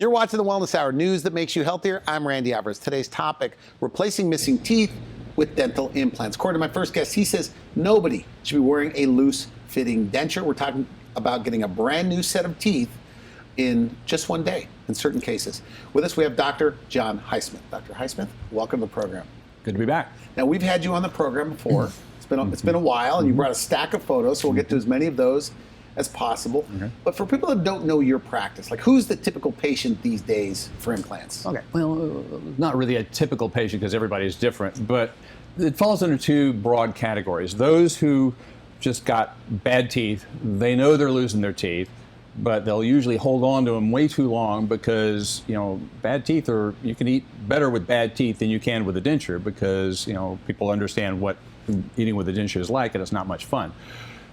You're watching the Wellness Hour, news that makes you healthier. I'm Randy Alvarez. Today's topic, replacing missing teeth with dental implants. According to my first guest, he says nobody should be wearing a loose-fitting denture. We're talking about getting a brand new set of teeth in just one day in certain cases. With us, we have Dr. John Highsmith. Dr. Highsmith, welcome to the program. Good to be back. Now, we've had you on the program before. It's been a while, and you brought a stack of photos, so we'll get to as many of those as possible. Okay. But for people that don't know your practice, like who's the typical patient these days for implants? Okay, well, not really a typical patient because everybody's different, but it falls under two broad categories. Those who just got bad teeth, they know they're losing their teeth, but they'll usually hold on to them way too long because, bad teeth you can eat better with bad teeth than you can with a denture because, people understand what eating with a denture is like and it's not much fun.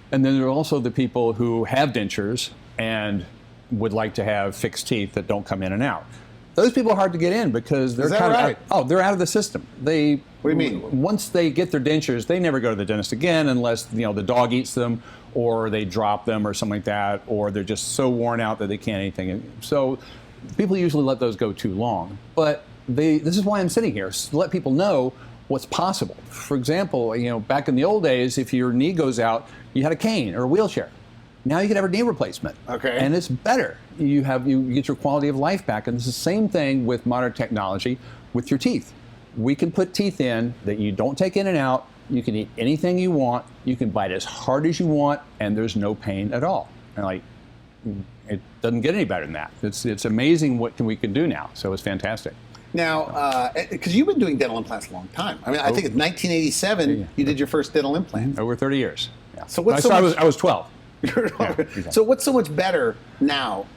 And then there are also the people who have dentures and would like to have fixed teeth that don't come in and out. Those people are hard to get in because they're they're out of the system. What do you mean? Once they get their dentures, they never go to the dentist again unless the dog eats them or they drop them or something like that, or they're just so worn out that they can't anything. So people usually let those go too long. But this is why I'm sitting here, to let people know what's possible. For example, back in the old days, if your knee goes out, you had a cane or a wheelchair. Now you can have a knee replacement. Okay. And it's better. You get your quality of life back. And it's the same thing with modern technology with your teeth. We can put teeth in that you don't take in and out. You can eat anything you want. You can bite as hard as you want, and there's no pain at all. And it doesn't get any better than that. It's amazing what we can do now. So it's fantastic. Now, because you've been doing dental implants a long time. I mean, I think it's 1987 you did your first dental implant. Over 30 years. Yeah. So I was 12. So what's so much better now?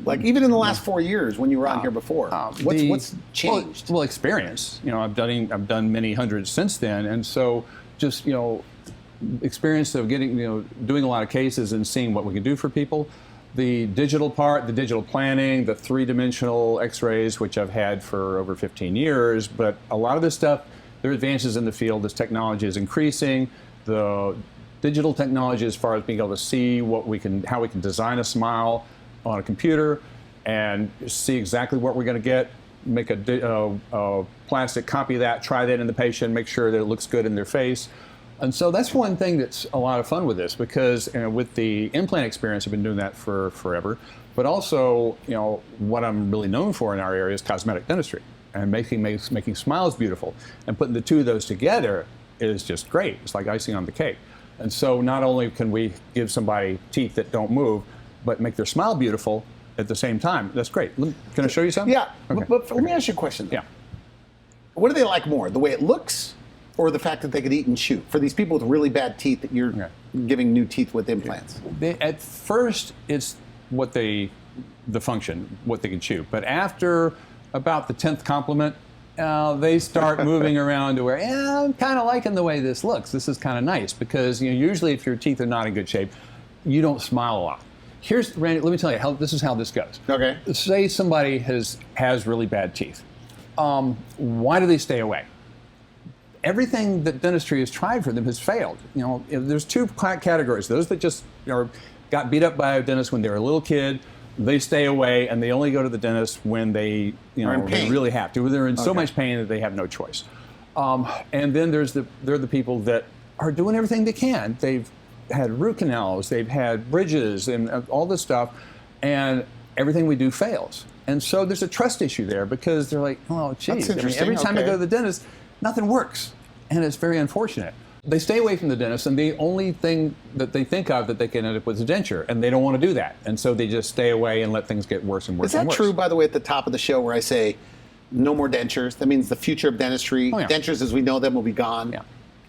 Like even in the last 4 years when you were on here before, what's changed? Well, experience. I've done many hundreds since then, and so just experience of getting doing a lot of cases and seeing what we can do for people. The digital part, the digital planning, the three-dimensional X-rays, which I've had for over 15 years, but a lot of this stuff, there are advances in the field. This technology is increasing. The digital technology, as far as being able to see how we can design a smile on a computer and see exactly what we're going to get, make a plastic copy of that, try that in the patient, make sure that it looks good in their face. And so that's one thing that's a lot of fun with this because with the implant experience, I've been doing that for forever. But also, what I'm really known for in our area is cosmetic dentistry and making smiles beautiful. And putting the two of those together is just great. It's like icing on the cake. And so not only can we give somebody teeth that don't move, but make their smile beautiful at the same time. That's great. Can I show you something? Yeah, okay. But let me ask you a question. Yeah. What do they like more, the way it looks or the fact that they could eat and chew? For these people with really bad teeth that you're giving new teeth with implants. At first, it's the function, what they can chew. But after about the 10th compliment, they start moving around to where, I'm kind of liking the way this looks. This is kind of nice because usually if your teeth are not in good shape, you don't smile a lot. Randy, let me tell you this is how this goes. Okay. Say somebody has really bad teeth. Why do they stay away? Everything that dentistry has tried for them has failed. There's two categories. Those that just got beat up by a dentist when they were a little kid, they stay away and they only go to the dentist when they they really have to. They're in so much pain that they have no choice. And then they're the people that are doing everything they can. They've had root canals, they've had bridges and all this stuff, and everything we do fails. And so there's a trust issue there because they're like, oh, geez, every time I go to the dentist, nothing works, and it's very unfortunate. They stay away from the dentist, and the only thing that they think of that they can end up with is a denture, and they don't want to do that, and so they just stay away and let things get worse and worse and worse. Is that true, by the way, at the top of the show where I say, no more dentures? That means the future of dentistry. Dentures as we know them will be gone. Yeah,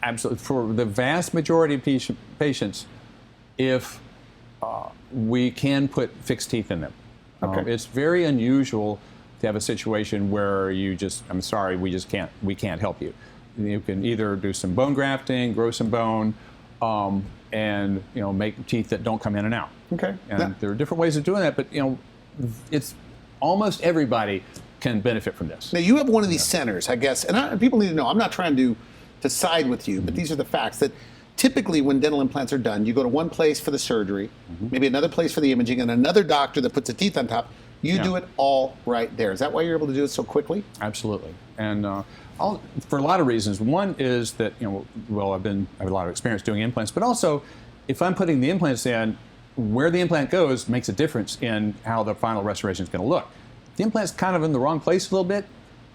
absolutely. For the vast majority of patients, if we can put fixed teeth in them. It's very unusual to have a situation where I'm sorry, we can't help you. You can either do some bone grafting, grow some bone, and make teeth that don't come in and out. Okay. And there are different ways of doing that, but it's almost everybody can benefit from this. Now you have one of these centers, I guess, and people need to know. I'm not trying to side with you, but these are the facts that typically when dental implants are done, you go to one place for the surgery, maybe another place for the imaging, and another doctor that puts the teeth on top. You Yeah. do it all right there. Is that why you're able to do it so quickly? Absolutely. And for a lot of reasons. One is that, well, I have a lot of experience doing implants, but also if I'm putting the implants in, where the implant goes makes a difference in how the final restoration is going to look. If the implant's kind of in the wrong place a little bit,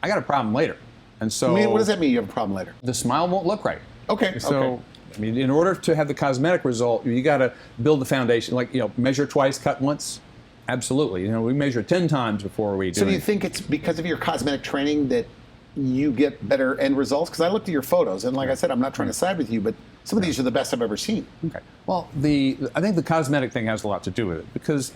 I got a problem later. And so, What does that mean, you have a problem later? the smile won't look right. Okay. So, I mean, in order to have the cosmetic result, you got to build the foundation. Like, measure twice, cut once. Absolutely. We measure 10 times before we do. So do you think it's because of your cosmetic training that you get better end results? Because I looked at your photos, and like I said, I'm not trying to side with you, but some of these are the best I've ever seen. Okay. Well, I think the cosmetic thing has a lot to do with it, because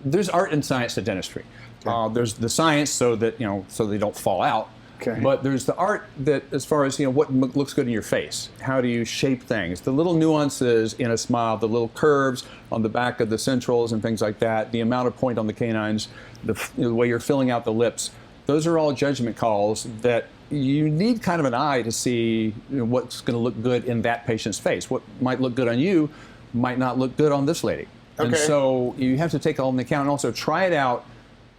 there's art and science to dentistry. Okay. There's the science so that so they don't fall out. Okay. But there's the art that, as far as what looks good in your face. How do you shape things? The little nuances in a smile, the little curves on the back of the centrals and things like that. The amount of point on the canines, the way you're filling out the lips. Those are all judgment calls that you need kind of an eye to see what's going to look good in that patient's face. What might look good on you might not look good on this lady. Okay. And so you have to take all into account and also try it out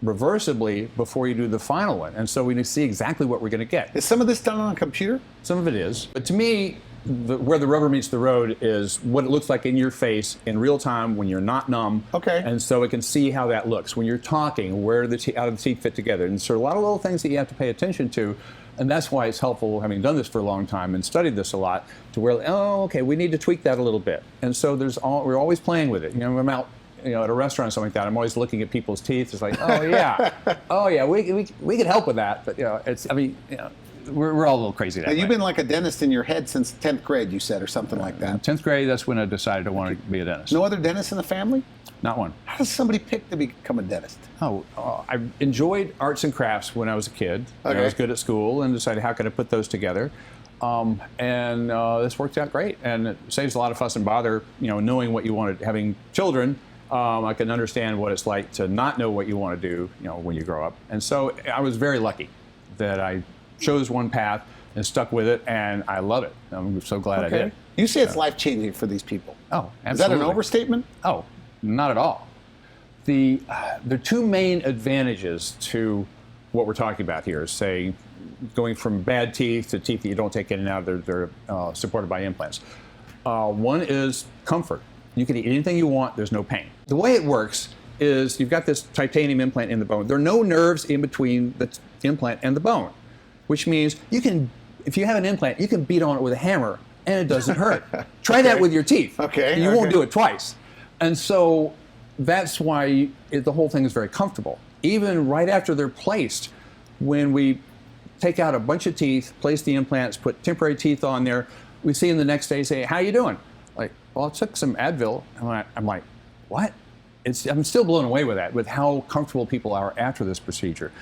reversibly before you do the final one. And so we see exactly what we're going to get. Is some of this done on a computer? Some of it is. But to me, where the rubber meets the road is what it looks like in your face in real time when you're not numb. Okay. And so it can see how that looks. When you're talking, where how do the teeth fit together? And so a lot of little things that you have to pay attention to. And that's why it's helpful, having done this for a long time and studied this a lot, to where, okay, we need to tweak that a little bit. And so we're always playing with it. I'm out at a restaurant or something like that, I'm always looking at people's teeth. It's like, oh yeah, we could help with that. But we're all a little crazy that Now, way. you've been like a dentist in your head since 10th grade, you said, or something like that. 10th grade, that's when I decided I wanted to be a dentist. No other dentists in the family? Not one. How does somebody pick to become a dentist? I enjoyed arts and crafts when I was a kid. Okay. I was good at school and decided how could I put those together. And this worked out great, and it saves a lot of fuss and bother. Knowing what you wanted, having children. I can understand what it's like to not know what you want to do, when you grow up. And so I was very lucky that I chose one path and stuck with it, and I love it. I'm so glad I did. You say it's life-changing for these people. Oh, absolutely. Is that an overstatement? Oh, not at all. There are two main advantages to what we're talking about here, say, going from bad teeth to teeth that you don't take in and out, they're supported by implants. One is comfort. You can eat anything you want, there's no pain. The way it works is you've got this titanium implant in the bone. There are no nerves in between the implant and the bone, which means if you have an implant, you can beat on it with a hammer and it doesn't hurt. Try that with your teeth. Okay. You won't do it twice. And so that's why the whole thing is very comfortable. Even right after they're placed, when we take out a bunch of teeth, place the implants, put temporary teeth on there, we see them the next day say, how you doing? Like, well, I took some Advil. I'm like, what? I'm still blown away with that, with how comfortable people are after this procedure.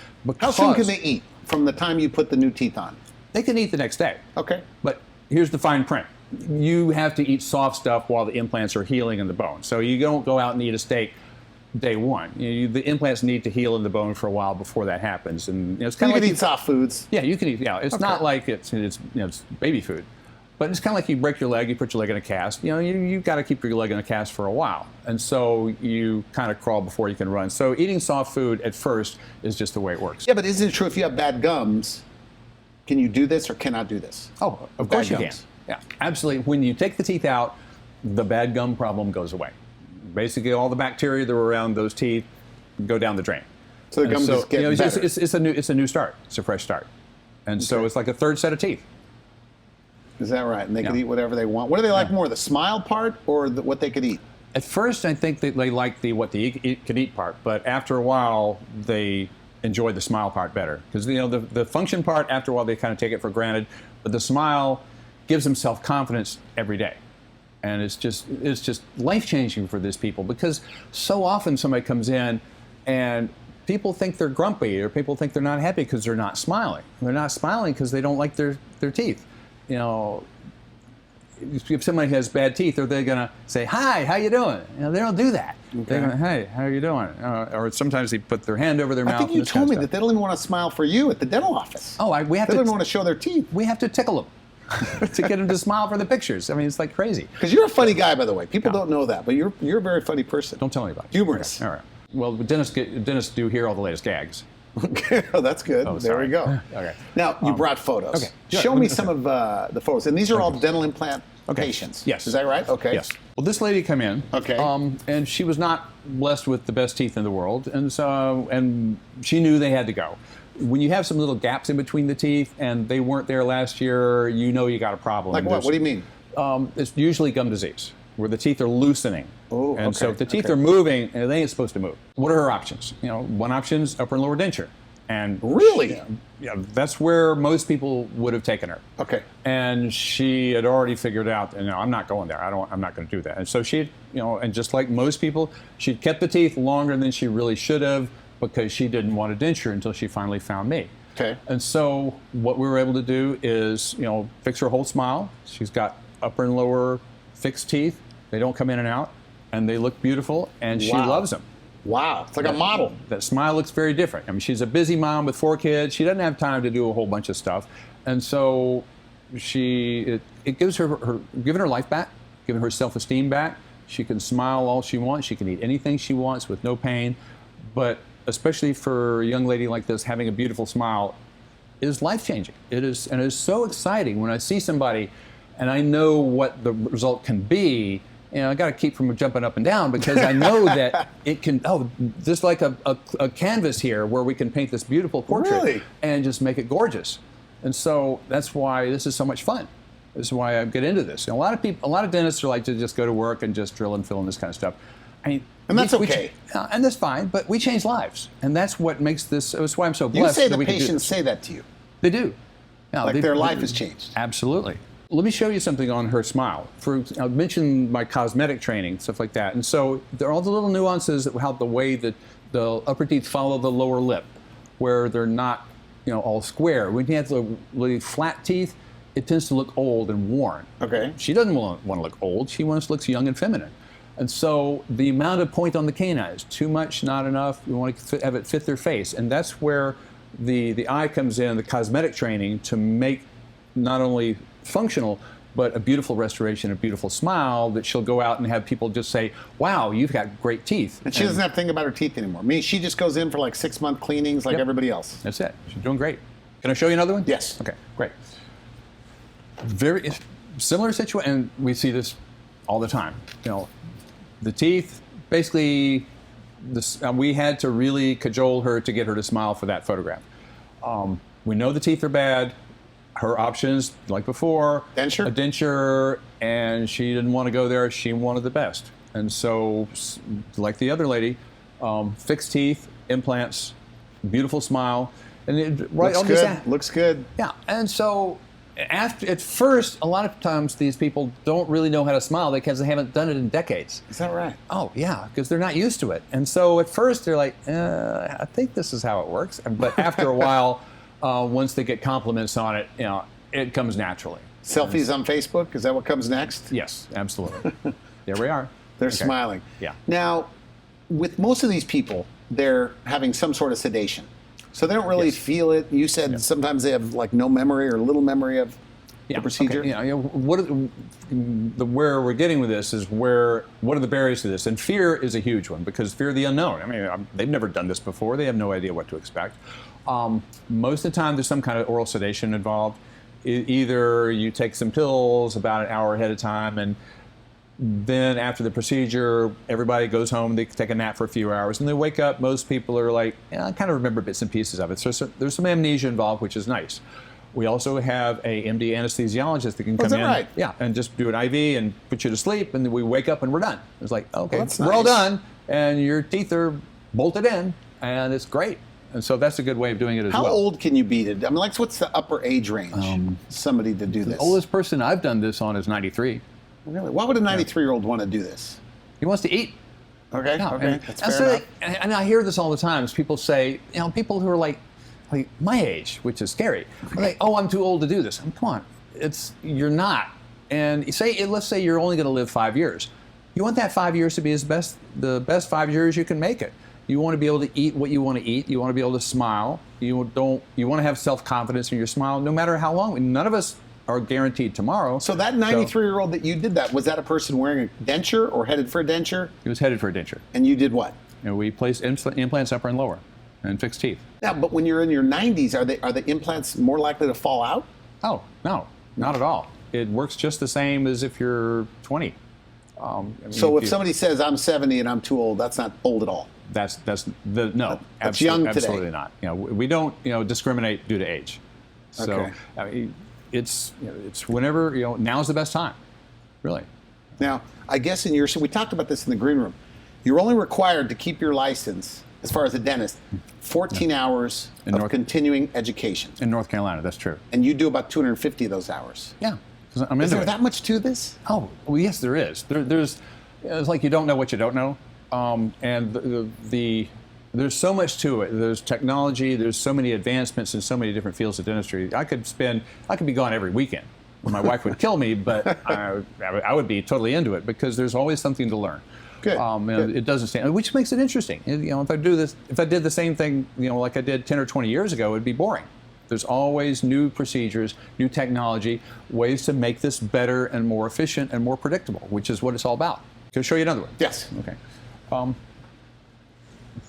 How soon can they eat from the time you put the new teeth on? They can eat the next day. Okay. But here's the fine print. You have to eat soft stuff while the implants are healing in the bone. So you don't go out and eat a steak day one. The implants need to heal in the bone for a while before that happens. And it's kind of like eat soft foods. Yeah, you can eat. Yeah, it's not like it's baby food. But it's kind of like you break your leg, you put your leg in a cast. You've got to keep your leg in a cast for a while. And so you kind of crawl before you can run. So eating soft food at first is just the way it works. Yeah, but isn't it true if you have bad gums, can you do this or cannot do this? Oh, of course you can. Yeah, absolutely. When you take the teeth out, the bad gum problem goes away. Basically, all the bacteria that were around those teeth go down the drain. So the gums just get better. It's a new start. It's a fresh start. And so it's like a third set of teeth. Is that right? And they can eat whatever they want. What do they like more, the smile part or what they could eat? At first, I think that they like what they could eat part, but after a while, they enjoy the smile part better. Because the function part, after a while, they kind of take it for granted, but the smile gives them self-confidence every day. And it's just life-changing for these people, because so often somebody comes in and people think they're grumpy, or people think they're not happy because they're not smiling. And they're not smiling because they don't like their teeth. If somebody has bad teeth, are they going to say, hi, how you doing? They don't do that. Okay. They're going to, hey, how are you doing? Or sometimes they put their hand over their mouth. I think you told me that they don't even want to smile for you at the dental office. Oh, we have they don't even want to show their teeth. We have to tickle them to get them to smile for the pictures. I mean, it's like crazy. Because you're a funny guy, by the way. People don't know that, but you're a very funny person. Don't tell anybody. Humorous. Okay. All right. well, dentists do hear all the latest gags. Okay, oh, that's good. Oh, there we go. Okay. Now, you brought photos. Okay. Sure. Show me some of the photos. And these are all dental implant patients. Yes. Is that right? Okay. Yes. Well, this lady came in. Okay. And she was not blessed with the best teeth in the world, and she knew they had to go. When you have some little gaps in between the teeth, and they weren't there last year, you know you got a problem. Like what? What do you mean? It's usually gum disease, where the teeth are loosening. Oh, and so if the teeth okay. are moving, and they ain't supposed to move. What are her options? One option is upper and lower denture. And really? That's where most people would have taken her. Okay. And she had already figured out, I'm not going there. I'm not going to do that. And so she, and just like most people, she'd kept the teeth longer than she really should have because she didn't want a denture until she finally found me. Okay. And so what we were able to do is, fix her whole smile. She's got upper and lower fixed teeth. They don't come in and out, and they look beautiful, and she loves them. Wow, it's like a model. That smile looks very different. I mean, she's a busy mom with 4 kids. She doesn't have time to do a whole bunch of stuff, and so it gives her giving her life back, giving her self-esteem back. She can smile all she wants. She can eat anything she wants with no pain. But especially for a young lady like this, having a beautiful smile is life-changing. It is, and it is so exciting when I see somebody, and I know what the result can be. I got to keep from jumping up and down because I know that it can, just like a canvas here where we can paint this beautiful portrait and just make it gorgeous. And so that's why this is so much fun. This is why I get into this. A lot of dentists are like to just go to work and just drill and fill and this kind of stuff. I mean, and that's okay. And that's fine, but we change lives. And that's what makes this, that's why I'm so blessed. You say that the we patients say that to you. They do. Like their life has changed. Absolutely. Let me show you something on her smile. I mentioned my cosmetic training, stuff like that. And so there are all the little nuances that how the way that the upper teeth follow the lower lip, where they're not, all square. When you have the really flat teeth, it tends to look old and worn. Okay. She doesn't want to look old. She wants to look young and feminine. And so the amount of point on the canines, too much, not enough. We want to have it fit their face. And that's where the eye comes in, the cosmetic training, to make not only functional, but a beautiful restoration, a beautiful smile that she'll go out and have people just say, wow, you've got great teeth. And she doesn't have to think about her teeth anymore. I mean, she just goes in for like 6-month cleanings like everybody else. That's it. She's doing great. Can I show you another one? Yes. Okay, great. Very similar situation, and we see this all the time. The teeth, basically, we had to really cajole her to get her to smile for that photograph. We know the teeth are bad. Her options, like before, a denture, and she didn't want to go there. She wanted the best. And so, like the other lady, fixed teeth, implants, beautiful smile. And Looks good. Yeah. And so, at first, a lot of times these people don't really know how to smile because they haven't done it in decades. Is that right? Oh, yeah, because they're not used to it. And so at first they're like, I think this is how it works. But after a while, once they get compliments on it, it comes naturally. Selfies on Facebook, is that what comes next? Yes, absolutely. There we are. They're smiling. Yeah. Now, with most of these people, they're having some sort of sedation. So they don't really feel it. You said sometimes they have like no memory or little memory of the procedure. Okay. Where we're getting with this is what are the barriers to this? And fear is a huge one because fear of the unknown. I mean, they've never done this before. They have no idea what to expect. Most of the time, there's some kind of oral sedation involved. Either you take some pills about an hour ahead of time, and then after the procedure, everybody goes home, they take a nap for a few hours, and they wake up. Most people are like, I kind of remember bits and pieces of it. So there's some amnesia involved, which is nice. We also have a MD anesthesiologist that can come in, and just do an IV and put you to sleep, and then we wake up and we're done. It's like, okay, we're all done, and your teeth are bolted in, and it's great. And so that's a good way of doing it as well. How old can you be to? I mean, what's the upper age range somebody to do this? The oldest person I've done this on is 93. Really? Why would a 93-year-old want to do this? He wants to eat. Okay. Yeah, okay. That's fair enough. And I hear this all the time. People say, people who are like my age, which is scary, are like, oh, I'm too old to do this. Come on, you're not. And let's say you're only going to live 5 years. You want that 5 years to be the best 5 years you can make it. You want to be able to eat what you want to eat. You want to be able to smile. You want to have self-confidence in your smile, no matter how long. None of us are guaranteed tomorrow. So that 93-year-old that you did that, was that a person wearing a denture or headed for a denture? He was headed for a denture. And you did what? we place implants upper and lower and fix teeth. Now, but when you're in your 90s, are the implants more likely to fall out? Oh, no, not at all. It works just the same as if you're 20. So if somebody says I'm 70 and I'm too old, that's not old at all. That's young today. Absolutely not. We don't discriminate due to age. So Okay. I mean, it's whenever now's the best time, really. Now, I guess we talked about this in the green room. You're only required to keep your license, as far as a dentist, 14 hours of continuing education. In North Carolina, that's true. And you do about 250 of those hours. Yeah, 'cause I'm Is into there it. that much to this? Oh, well, yes, there is. There's it's like you don't know what you don't know, and there's so much to it. There's technology. There's so many advancements in so many different fields of dentistry. I could be gone every weekend. My wife would kill me, but I would be totally into it because there's always something to learn. Good. And it doesn't stand, which makes it interesting. If I did the same thing, like I did 10 or 20 years ago, it'd be boring. There's always new procedures, new technology, ways to make this better and more efficient and more predictable, which is what it's all about. Can I show you another one? Yes. Okay.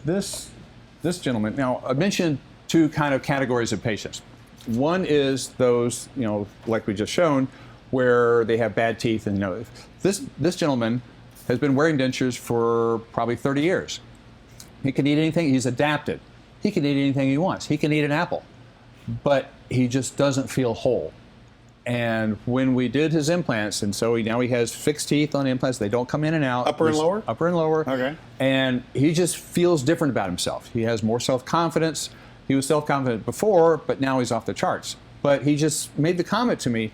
This gentleman. Now, I mentioned two kind of categories of patients. One is those, like we just shown, where they have bad teeth, and this gentleman has been wearing dentures for probably 30 years. He can eat anything. He's adapted. He can eat anything he wants. He can eat an apple, but he just doesn't feel whole. And when we did his implants, and so now he has fixed teeth on implants. They don't come in and out. Upper and lower? Upper and lower. Okay. And he just feels different about himself. He has more self-confidence. He was self-confident before, but now he's off the charts. But he just made the comment to me,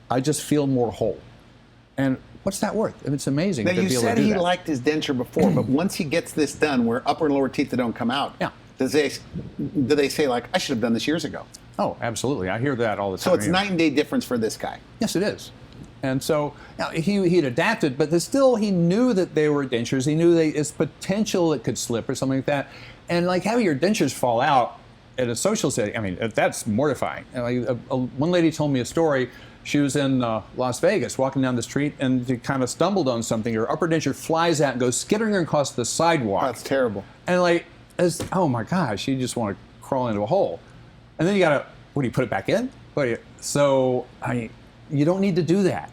I just feel more whole. And what's that worth? It's amazing Now, to you be able said to do he that. liked his denture before, but once he gets this done, where upper and lower teeth that don't come out, Yeah. do they say, like, I should have done this years ago? Oh, absolutely. I hear that all the time. So it's here. night and day difference for this guy. Yes, it is. And so now he'd adapted, but still he knew that they were dentures. He knew it's potential it could slip or something like that. And like having your dentures fall out at a social setting, that's mortifying. One lady told me a story. She was in Las Vegas walking down the street and she kind of stumbled on something. Her upper denture flies out and goes skittering across the sidewalk. That's terrible. And oh my gosh, you just want to crawl into a hole. And then you got to, what do you put it back in? You don't need to do that.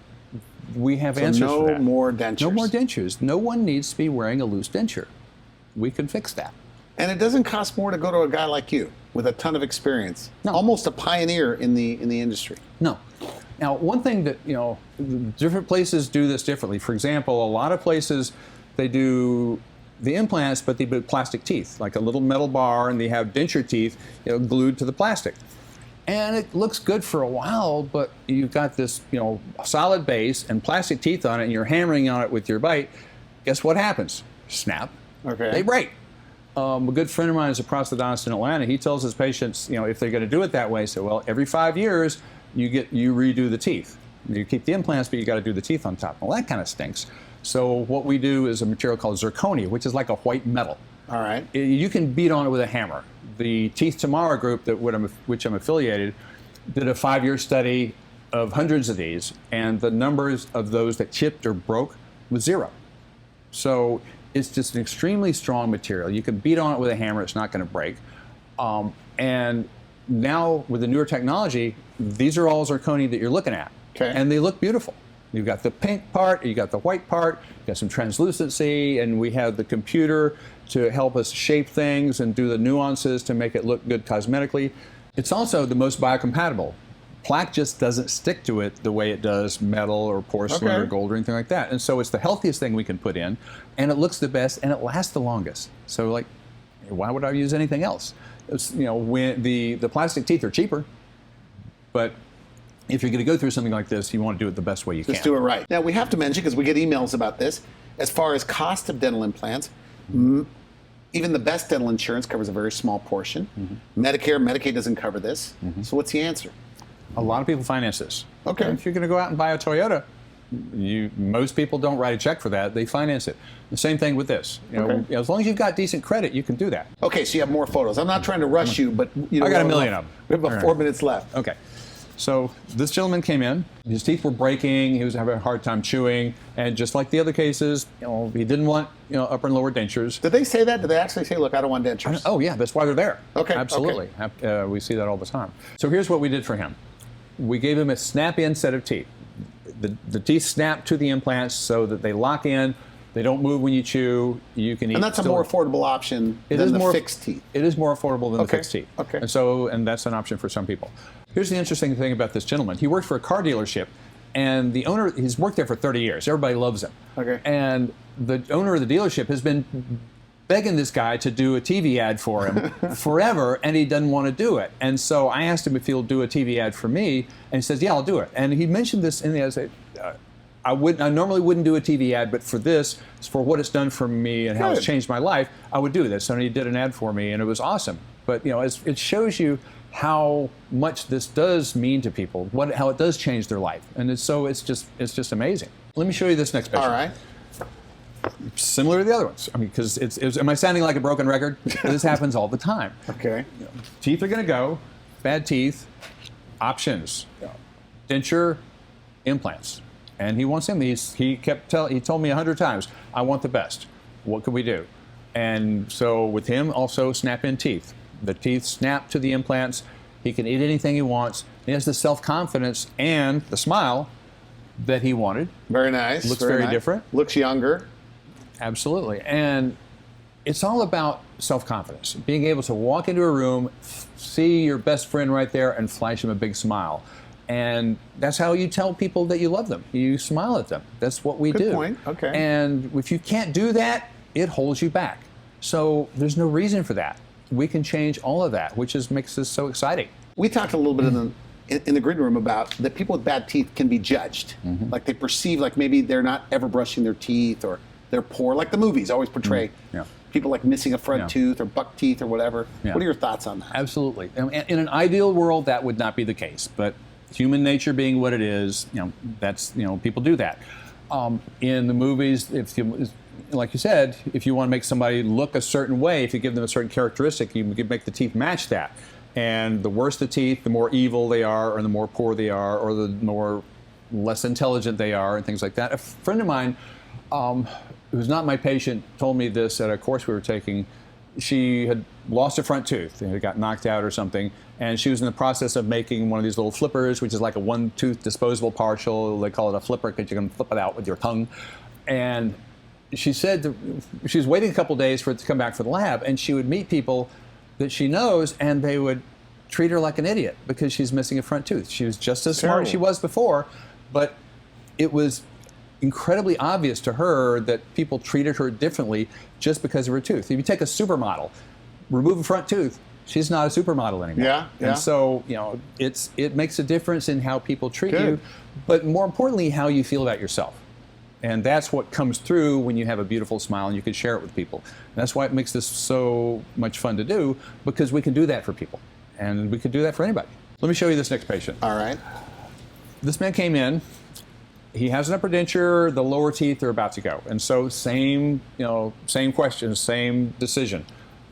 We have answers for that. No more dentures. No more dentures. No one needs to be wearing a loose denture. We can fix that. And it doesn't cost more to go to a guy like you with a ton of experience. No. Almost a pioneer in the industry. No. Now, one thing that, different places do this differently. For example, a lot of places, they do the implants, but they put plastic teeth, like a little metal bar, and they have denture teeth glued to the plastic. And it looks good for a while, but you've got this, solid base and plastic teeth on it, and you're hammering on it with your bite. Guess what happens? Snap. Okay. They break. A good friend of mine is a prosthodontist in Atlanta. He tells his patients, if they're going to do it that way, so every 5 years you redo the teeth. You keep the implants, but you got to do the teeth on top. Well, that kind of stinks. So what we do is a material called zirconia, which is like a white metal. All right. You can beat on it with a hammer. The Teeth Tomorrow group, which I'm affiliated, did a 5-year study of hundreds of these, and the numbers of those that chipped or broke was 0. So it's just an extremely strong material. You can beat on it with a hammer; it's not going to break. And now with the newer technology, these are all zirconia that you're looking at, okay. And they look beautiful. You've got the pink part, you got the white part, you got some translucency, and we have the computer to help us shape things and do the nuances to make it look good cosmetically. It's also the most biocompatible. Plaque just doesn't stick to it the way it does metal or porcelain or gold or anything like that. And so it's the healthiest thing we can put in, and it looks the best, and it lasts the longest. So why would I use anything else? It's, when the plastic teeth are cheaper, but if you're going to go through something like this, you want to do it the best way you can. Just do it right. Now, we have to mention, because we get emails about this, as far as cost of dental implants, even the best dental insurance covers a very small portion. Medicare, Medicaid doesn't cover this. So what's the answer? A lot of people finance this. Okay. If you're going to go out and buy a Toyota, most people don't write a check for that. They finance it. The same thing with this. As long as you've got decent credit, you can do that. Okay, so you have more photos. I'm not trying to rush you, but I got a million of them. We have about 4 minutes left. Okay. So this gentleman came in, his teeth were breaking, he was having a hard time chewing, and just like the other cases, he didn't want, upper and lower dentures. Did they say that? Did they actually say, look, I don't want dentures? Oh yeah, that's why they're there. Okay. Absolutely. Okay. We see that all the time. So here's what we did for him. We gave him a snap-in set of teeth. The teeth snap to the implants so that they lock in. They don't move when you chew. You can eat. And that's a more affordable option than the fixed teeth. It is more affordable than the fixed teeth. Okay. And that's an option for some people. Here's the interesting thing about this gentleman. He worked for a car dealership, and the owner, he's worked there for 30 years. Everybody loves him. Okay. And the owner of the dealership has been begging this guy to do a TV ad for him forever, and he doesn't want to do it. And so I asked him if he'll do a TV ad for me, and he says, yeah, I'll do it. And he mentioned this in the ad. I said, I normally wouldn't do a TV ad, but for this, for what it's done for me and how it's changed my life, I would do this. So he did an ad for me, and it was awesome. But it shows you how much this does mean to people, how it does change their life, and it's just amazing. Let me show you this next picture. All right. Similar to the other ones. I mean, because am I sounding like a broken record? This happens all the time. Okay. Teeth are going to go. Bad teeth. Options. Denture, implants. And he wants him. He told me 100 times, I want the best. What can we do? And so with him, also snap-in teeth. The teeth snap to the implants. He can eat anything he wants. He has the self-confidence and the smile that he wanted. Very nice. Looks very different. Looks younger. Absolutely. And it's all about self-confidence. Being able to walk into a room, see your best friend right there, and flash him a big smile. And that's how you tell people that you love them. You smile at them. That's what we do. Good point. Okay. And if you can't do that, it holds you back. So there's no reason for that. We can change all of that, which makes this so exciting. We talked a little bit in the green room about that people with bad teeth can be judged. Mm-hmm. Like they perceive like maybe they're not ever brushing their teeth, or they're poor. Like the movies always portray people like missing a front tooth or buck teeth or whatever. Yeah. What are your thoughts on that? Absolutely. In an ideal world, that would not be the case. But human nature being what it is, that's people do that. In the movies, like you said, if you want to make somebody look a certain way, if you give them a certain characteristic, you can make the teeth match that. And the worse the teeth, the more evil they are, or the more poor they are, or the more less intelligent they are, and things like that. A friend of mine, who's not my patient, told me this at a course we were taking. She had lost a front tooth. It got knocked out or something, and she was in the process of making one of these little flippers, which is like a one-tooth disposable partial. They call it a flipper because you can flip it out with your tongue. And she said she was waiting a couple days for it to come back for the lab, and she would meet people that she knows, and they would treat her like an idiot because she's missing a front tooth. She was just as smart as she was before, but it was incredibly obvious to her that people treated her differently just because of her tooth. If you take a supermodel, remove a front tooth, she's not a supermodel anymore. Yeah. And so, it makes a difference in how people treat you, but more importantly, how you feel about yourself. And that's what comes through when you have a beautiful smile and you can share it with people. And that's why it makes this so much fun to do, because we can do that for people. And we can do that for anybody. Let me show you this next patient. All right. This man came in. He has an upper denture. The lower teeth are about to go. And so same questions, same decision.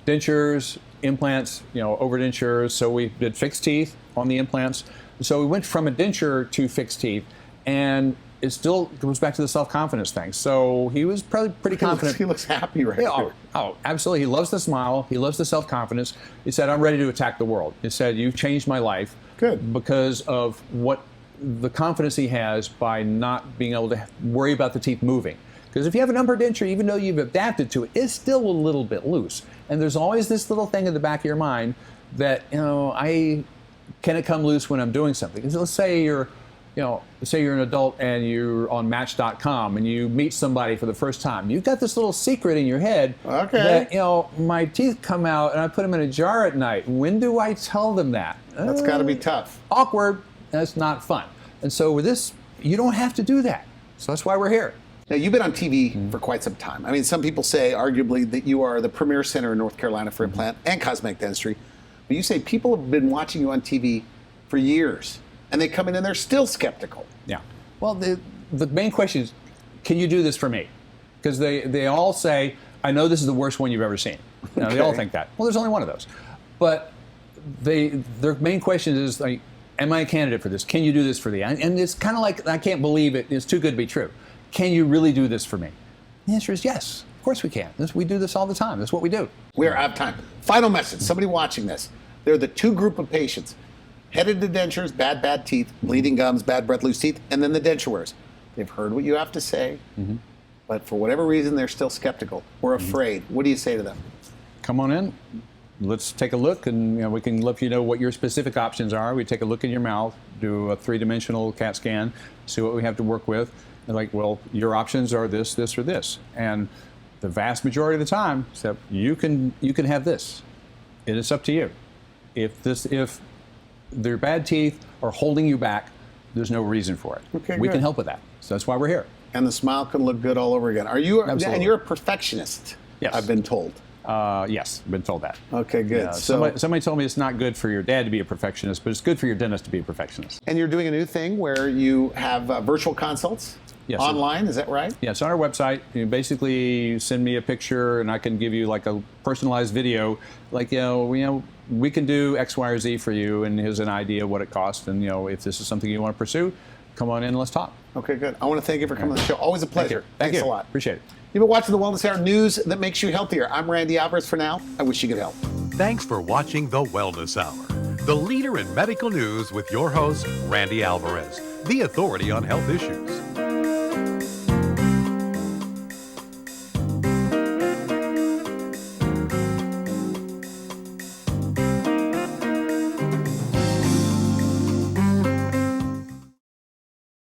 Dentures, implants, overdentures. So we did fixed teeth on the implants. So we went from a denture to fixed teeth, and it still goes back to the self-confidence thing. So he was probably pretty confident. He looks happy right here. Oh, absolutely. He loves the smile. He loves the self-confidence. He said, I'm ready to attack the world. He said, you've changed my life. Good. Because of what the confidence he has by not being able to worry about the teeth moving. Because if you have an upper denture, even though you've adapted to it, it's still a little bit loose. And there's always this little thing in the back of your mind that, can it come loose when I'm doing something? Because let's say you're an adult and you're on Match.com and you meet somebody for the first time. You've got this little secret in your head that, my teeth come out and I put them in a jar at night. When do I tell them that? That's got to be tough. Awkward. That's not fun. And so with this, you don't have to do that. So that's why we're here. Now, you've been on TV for quite some time. I mean, some people say, arguably, that you are the premier center in North Carolina for implant and cosmetic dentistry. But you say people have been watching you on TV for years, and they come in and they're still skeptical. Yeah. Well, the main question is, can you do this for me? Because they all say, I know this is the worst one you've ever seen. They all think that. Well, there's only one of those. But their main question is, like, Am I a candidate for this? Can you do this for me? And it's kind of like, I can't believe it. It's too good to be true. Can you really do this for me? The answer is yes. Of course we can. We do this all the time. That's what we do. We are out of time. Final message. Somebody watching this. They're the two group of patients. Headed to dentures, bad teeth, bleeding gums, bad breath, loose teeth, and then the denture wearers. They've heard what you have to say, but for whatever reason, they're still skeptical or afraid. What do you say to them? Come on in. Let's take a look, and we can let you know what your specific options are. We take a look in your mouth, do a 3-dimensional CAT scan, see what we have to work with. They're like, well, your options are this, this, or this. And the vast majority of the time, so you can have this. It is up to you. If their bad teeth are holding you back, there's no reason for it. Okay, we good. can help with that. So that's why we're here. And the smile can look good all over again. Are you? Absolutely. And you're a perfectionist. Yes. I've been told. Yes, been told that. Okay, good. Yeah, So, somebody told me it's not good for your dad to be a perfectionist, but it's good for your dentist to be a perfectionist. and you're doing a new thing where you have virtual consults Yes, sir. online. Is that right? Yeah, it's on our website. You basically send me a picture, and I can give you like a personalized video. Like, we can do X, Y, or Z for you, and here's an idea of what it costs. And if this is something you want to pursue, come on in and let's talk. Okay, good. I want to thank you for coming on the show. Always a pleasure. Thank Thanks you. a lot. Appreciate it. You've been watching the Wellness Hour, news that makes you healthier. I'm Randy Alvarez. For now, I wish you good health. Thanks for watching The Wellness Hour, the leader in medical news with your host, Randy Alvarez, the authority on health issues.